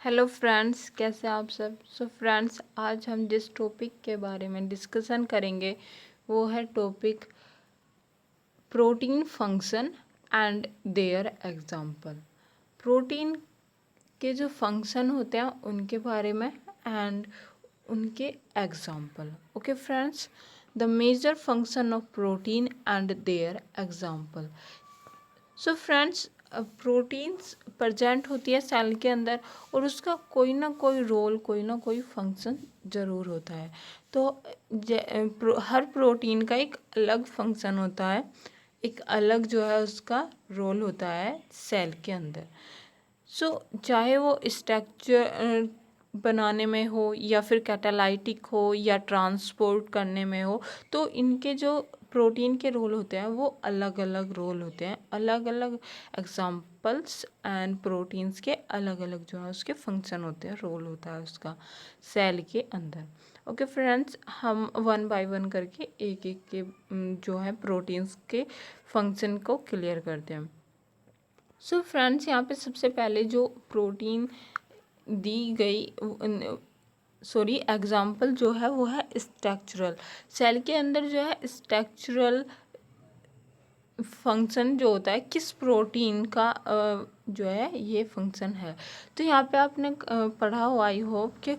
Hello friends, कैसे हैं आप सब। फ्रेंड्स, आज हम जिस टॉपिक के बारे में डिस्कशन करेंगे वो है topic protein function and their example. Protein के जो फंक्शन होते हैं उनके बारे में एंड उनके example. Okay friends, the major function of protein and their example. Friends, proteins present होती है सेल के अंदर और उसका कोई ना कोई रोल, कोई ना कोई फंक्शन ज़रूर होता है। तो हर प्रोटीन का एक अलग फंक्शन होता है, एक अलग जो है उसका रोल होता है सेल के अंदर। चाहे वो स्ट्रक्चर बनाने में हो या फिर कैटालाइटिक हो या ट्रांसपोर्ट करने में हो, तो इनके जो प्रोटीन के रोल होते हैं वो अलग अलग रोल होते हैं, अलग अलग एग्जाम्पल्स एंड प्रोटीन्स के अलग अलग जो है उसके फंक्शन होते हैं, रोल होता है उसका सेल के अंदर। ओके फ्रेंड्स, हम वन बाय वन करके एक एक के जो है प्रोटीन्स के फंक्शन को क्लियर करते हैं। फ्रेंड्स, यहाँ पे सबसे पहले जो प्रोटीन दी गई एग्जाम्पल जो है वो है स्ट्रक्चरल। सेल के अंदर जो है स्ट्रक्चरल फंक्शन जो होता है किस प्रोटीन का जो है ये फंक्शन है। तो यहाँ पे आपने पढ़ा हो, आई होप, कि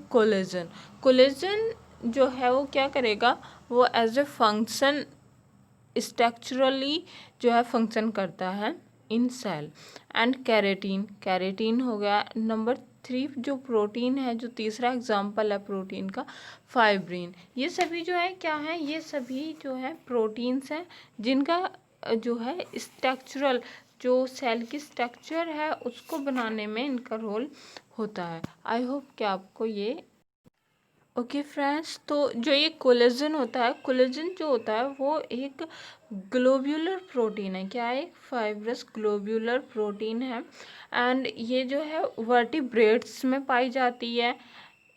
कोलेजन जो है वो क्या करेगा, वो एज ए फंक्शन स्ट्रक्चरली जो है फंक्शन करता है इन सेल। एंड कैरेटीन हो गया नंबर 3 जो प्रोटीन है, जो तीसरा एग्जाम्पल है प्रोटीन का, फाइब्रिन। ये सभी जो है क्या है, ये सभी जो है प्रोटीन्स हैं जिनका जो है स्ट्रक्चरल, जो सेल की स्ट्रक्चर है उसको बनाने में इनका रोल होता है। आई होप कि आपको ये ओके फ्रेंड्स। तो जो ये कोलेजन होता है, कोलेजन जो होता है वो एक ग्लोब्यूलर प्रोटीन है। क्या है? एक फाइब्रस ग्लोब्यूलर प्रोटीन है एंड ये जो है वर्टिब्रेट्स में पाई जाती है,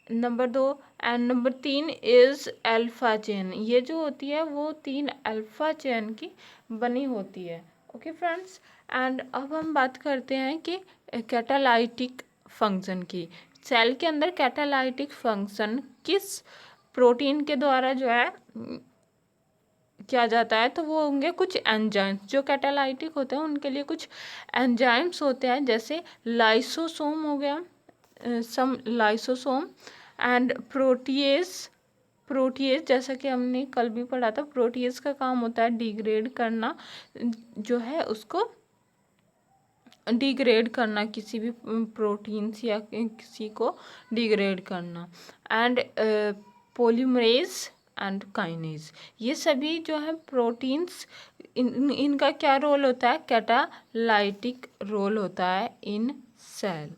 number 2। And number 3 is alpha chain. ये जो होती है वो 3 अल्फा चेन की बनी होती है। ओके फ्रेंड्स, एंड अब हम बात करते हैं कि कैटालाइटिक फंक्शन की। सेल के अंदर कैटालाइटिक फंक्शन किस प्रोटीन के द्वारा जो है किया जाता है, तो वो होंगे कुछ एंजाइम्स। जो कैटालाइटिक होते हैं उनके लिए कुछ एंजाइम्स होते हैं, जैसे लाइसोसोम हो गया, सम लाइसोसोम एंड प्रोटीएज जैसा कि हमने कल भी पढ़ा था। प्रोटीएज का काम होता है डिग्रेड करना, जो है उसको डिग्रेड करना, किसी भी प्रोटीन्स या किसी को डिग्रेड करना। एंड पॉलीमरेज एंड काइनेज, ये सभी जो है प्रोटीन्स, इनका क्या रोल होता है? कैटालाइटिक रोल होता है इन सेल।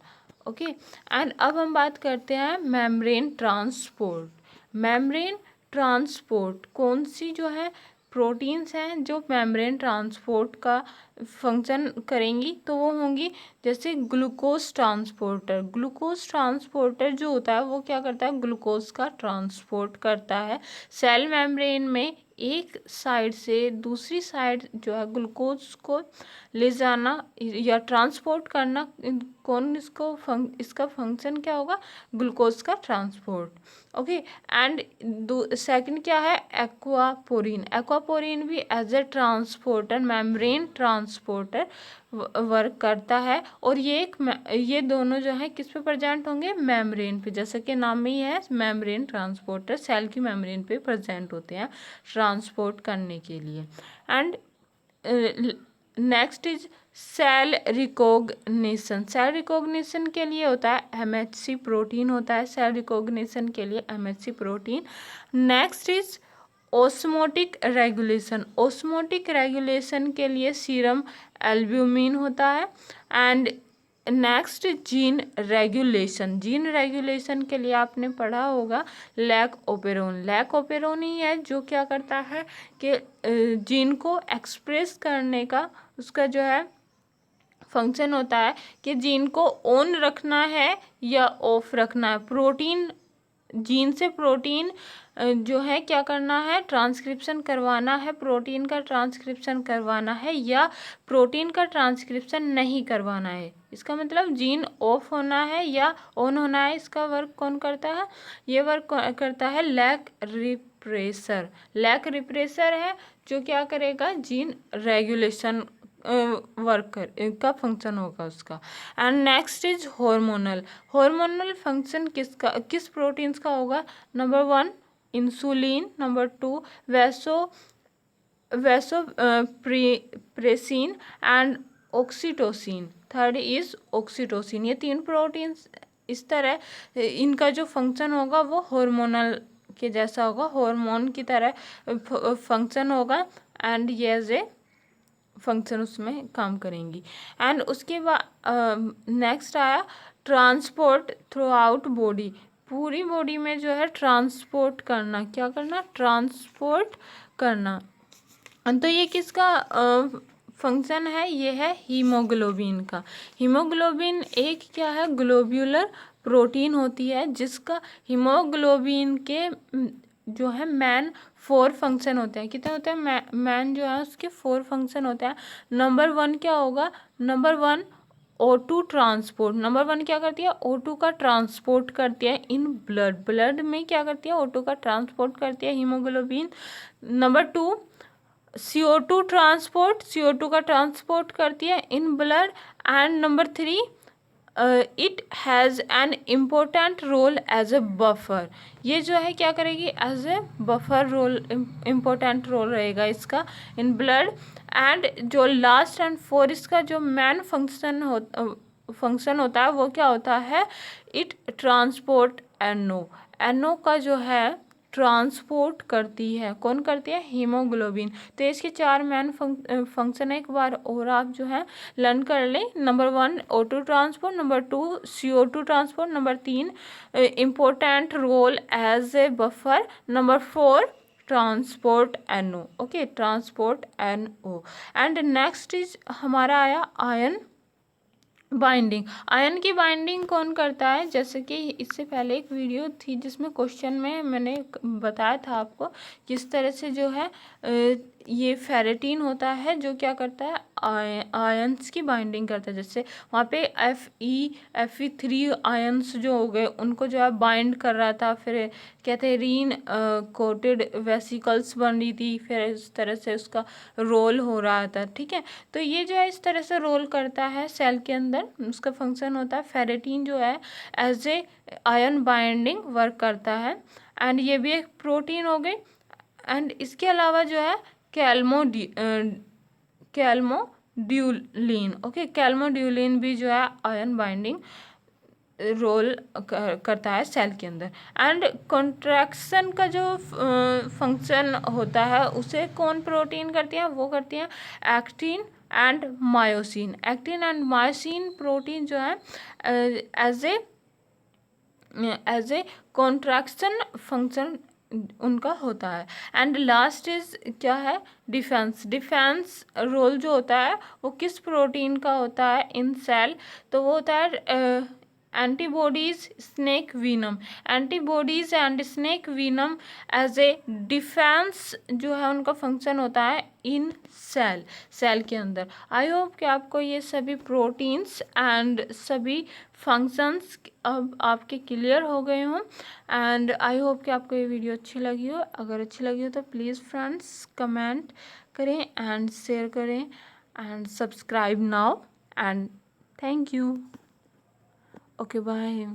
ओके, एंड अब हम बात करते हैं मेम्ब्रेन ट्रांसपोर्ट। मेम्ब्रेन ट्रांसपोर्ट कौन सी जो है प्रोटीन्स हैं जो मेम्ब्रेन ट्रांसपोर्ट का फंक्शन करेंगी, तो वो होंगी जैसे ग्लूकोज ट्रांसपोर्टर। ग्लूकोज ट्रांसपोर्टर जो होता है वो क्या करता है? ग्लूकोज का ट्रांसपोर्ट करता है सेल मेम्ब्रेन में। एक साइड से दूसरी साइड जो है ग्लूकोज को ले जाना या ट्रांसपोर्ट करना, कौन इसका फंक्शन क्या होगा? ग्लूकोज का ट्रांसपोर्ट। ओके, एंड सेकंड क्या है? एक्वापोरिन। एक्वापोरिन भी as a transporter, membrane transporter work करता है। और ये दोनों जो है किस पे प्रेजेंट होंगे? मेम्ब्रेन पे, जैसे कि नाम में ही है मेम्ब्रेन ट्रांसपोर्टर, सेल की मेम्ब्रेन पे प्रेजेंट होते हैं ट्रांसपोर्ट करने के लिए। And next is cell recognition. Cell recognition के लिए होता है एमएचसी प्रोटीन होता है, सेल रिकॉग्निशन के लिए MHC protein. Next is osmotic regulation. Osmotic regulation के लिए सीरम एल्ब्यूमिन होता है। And next gene regulation. Gene regulation के लिए आपने पढ़ा होगा लैक ओपेरोन। लैक ओपेरोन ही है जो क्या करता है कि जीन को एक्सप्रेस करने का उसका जो है फंक्शन होता है कि जीन को ऑन रखना है या ऑफ रखना है। प्रोटीन जीन से प्रोटीन जो है क्या करना है, ट्रांसक्रिप्शन करवाना है, प्रोटीन का ट्रांसक्रिप्शन करवाना है या प्रोटीन का ट्रांसक्रिप्शन नहीं करवाना है। इसका मतलब जीन ऑफ होना है या ऑन होना है। इसका वर्क कौन करता है, ये वर्क करता है लैक रिप्रेसर। लैक रिप्रेसर है जो क्या करेगा, जीन रेगुलेशन का फंक्शन होगा उसका। And next is hormonal. Hormonal function किस प्रोटीन्स का होगा, number 1 insulin, number 2 pressin and oxytocin, third is oxytocin. ये 3 प्रोटीन्स इस तरह इनका जो फंक्शन होगा वो हार्मोनल के जैसा होगा, हार्मोन की तरह फंक्शन होगा एंड ये एज ए फंक्शन उसमें काम करेंगी। एंड उसके बाद नेक्स्ट आया ट्रांसपोर्ट थ्रू आउट बॉडी। पूरी बॉडी में जो है ट्रांसपोर्ट करना, क्या करना, ट्रांसपोर्ट करना। तो ये किसका फंक्शन है, ये है हीमोग्लोबिन का। हीमोग्लोबिन एक क्या है, ग्लोब्यूलर प्रोटीन होती है जिसका हीमोग्लोबिन के जो है मैन 4 फंक्शन होते हैं। कितने होते हैं, मैन जो है उसके 4 फंक्शन होते हैं। नंबर 1 क्या होगा, नंबर 1 O2 ट्रांसपोर्ट। नंबर 1 क्या करती है, O2 का ट्रांसपोर्ट करती है इन ब्लड। ब्लड में क्या करती है, O2 का ट्रांसपोर्ट करती है haemoglobin. Number 2 CO2 transport, CO2 का ट्रांसपोर्ट करती है in blood. And number 3 it has an important role as a buffer. ये जो है क्या करेगी, as a buffer role, important role रहेगा इसका इन ब्लड। एंड जो लास्ट एंड 4 इसका जो मेन फंक्शन होता है वो क्या होता है, इट ट्रांसपोर्ट NO। NO का जो है ट्रांसपोर्ट करती है, कौन करती है, हीमोग्लोबिन। तो इसके 4 मेन फंक्शन है, एक बार और आप जो है लर्न कर लें। Number 1 O2 transport, number 2 CO2 transport, number 3 important role as a buffer, number 4 transport NO। Okay, transport NO। And next is हमारा आया आयन बाइंडिंग। आयन की बाइंडिंग कौन करता है, जैसे कि इससे पहले एक वीडियो थी जिसमें क्वेश्चन में मैंने बताया था आपको किस तरह से जो है ये फेरेटिन होता है जो क्या करता है, आयंस की बाइंडिंग करता है। जैसे वहाँ पे Fe3 आयंस जो हो गए उनको जो है बाइंड कर रहा था, फिर कैथेरीन कोटेड वेसिकल्स बन रही थी, फिर इस तरह से उसका रोल हो रहा था। ठीक है, तो ये जो है इस तरह से रोल करता है सेल के अंदर, उसका फंक्शन होता है। फेरेटिन जो है as a iron binding work करता है एंड ये भी एक प्रोटीन हो गई। एंड इसके अलावा जो है कैल्मोड्यूलिन। ओके, कैल्मोड्यूलिन भी जो है आयन बाइंडिंग रोल करता है सेल के अंदर। एंड कॉन्ट्रैक्शन का जो फंक्शन होता है उसे कौन प्रोटीन करती है, वो करती है actin and myosin. Actin and myosin protein जो है एज ए कॉन्ट्रैक्शन फंक्शन उनका होता है। एंड लास्ट इज क्या है, डिफेंस। डिफेंस रोल जो होता है वो किस प्रोटीन का होता है इन सेल, तो वो होता है antibodies snake venom. Antibodies and snake venom as a defence जो है उनका फंक्शन होता है इन सेल के अंदर। आई होप कि आपको ये सभी प्रोटीन्स एंड सभी फंक्शंस अब आपके क्लियर हो गए हों। एंड आई होप कि आपको ये वीडियो अच्छी लगी हो। अगर अच्छी लगी हो तो प्लीज़ फ्रेंड्स कमेंट करें एंड शेयर करें and subscribe now and thank you. Okay, bye.